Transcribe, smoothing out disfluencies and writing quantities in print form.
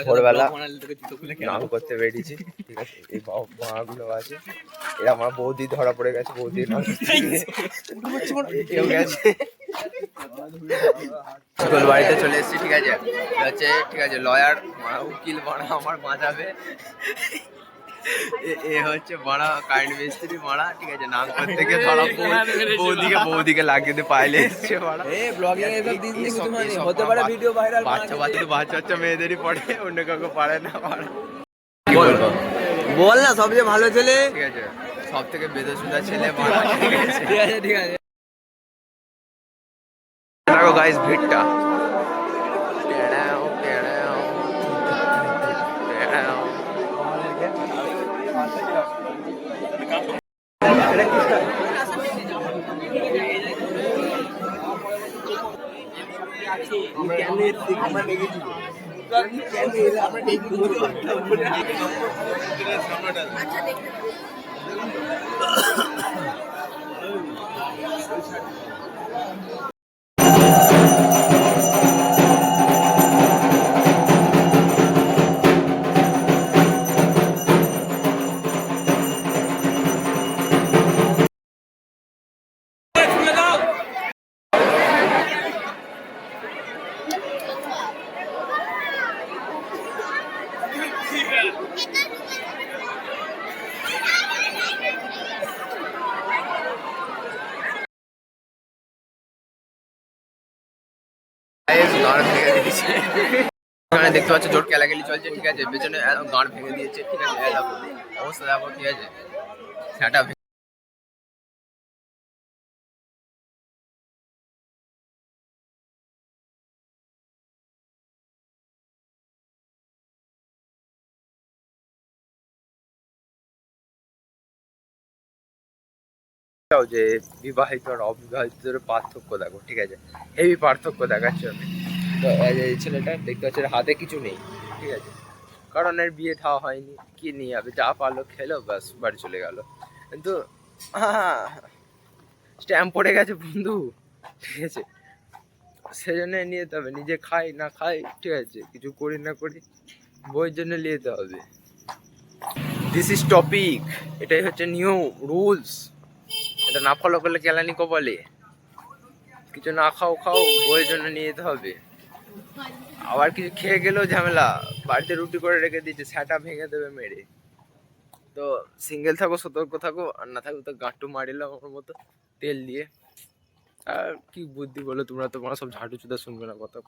ভোরবেলা নাম করতে বেরিয়েছি, ঠিক আছে। এই মাগুলো আছে, এরা আমার বৌদি ধরা পড়ে গেছে, বৌদি নাম গেছে। স্কুল বাড়িতে চলে এসেছি, ঠিক আছে। হচ্ছে ঠিক আছে, লয়ার উকিল মারা আমার বাঁচাবে। এ হচ্ছে মারা কারেন্ট মিস্ত্রি মারা, ঠিক আছে। নাম করতে গিয়ে ধরা বৌদিকে লাগিয়ে দিয়ে পাইলে এসছে মারা। বাচ্চা মেয়েদেরই পড়ে, অন্য কাউকে পারে না মারা। বল না সবচেয়ে ভালো ছেলে, ঠিক আছে, সব থেকে বেদসুদা ছেলে মারা, ঠিক আছে। ঠিক আছে। দেখো গাইস ভিড়টা, এখানে দেখতে পাচ্ছ জোর খেলাখেলি চলছে, ঠিক আছে। পেছনে গাঁড় ভেঙে দিয়েছে, ঠিক আছে। অবস্থা দেখো, ঠিক আছে। সেটা যে বিবাহিত আর অবিবাহিতদের পার্থক্য দেখো, ঠিক আছে। হেভি পার্থক্য দেখাচ্ছে আমি। তো এই ছেলেটা দেখতে পাচ্ছি হাতে কিছু নেই, ঠিক আছে। কারণ এর বিয়ে থাওয়া হয়নি, কি নিয়ে যাবে, যা পারলো খেলো, ব্যাস বাড়ি চলে গেল। কিন্তু স্ট্যাম্প পড়ে গেছে বন্ধু, ঠিক আছে। সেজন্য নিয়ে যেতে হবে, নিজে খাই না খাই, ঠিক আছে, কিছু করি না করি, বইয়ের জন্য নিয়ে যেতে হবে। দিস ইজ টপিক, এটাই হচ্ছে নিয়ম, রুলস। এটা না ফলো করলে কেলানি কপালে। কিছু না খাও বইয়ের জন্য নিয়ে যেতে হবে। আবার কিছু খেয়ে গেলেও ঝামেলা, বাড়িতে রুটি করে রেখে দিয়েছে, স্যাটা ভেঙে দেবে মেরে। তো সিঙ্গেল থাকো, সতর্ক থাকো, আর না থাকো তো গাঁটু মারিলাম আমার মতো তেল দিয়ে। আর কি বুদ্ধি বলো তোমরা, তোমরা সব ঝাঁটু চুদা শুনবে না কথা,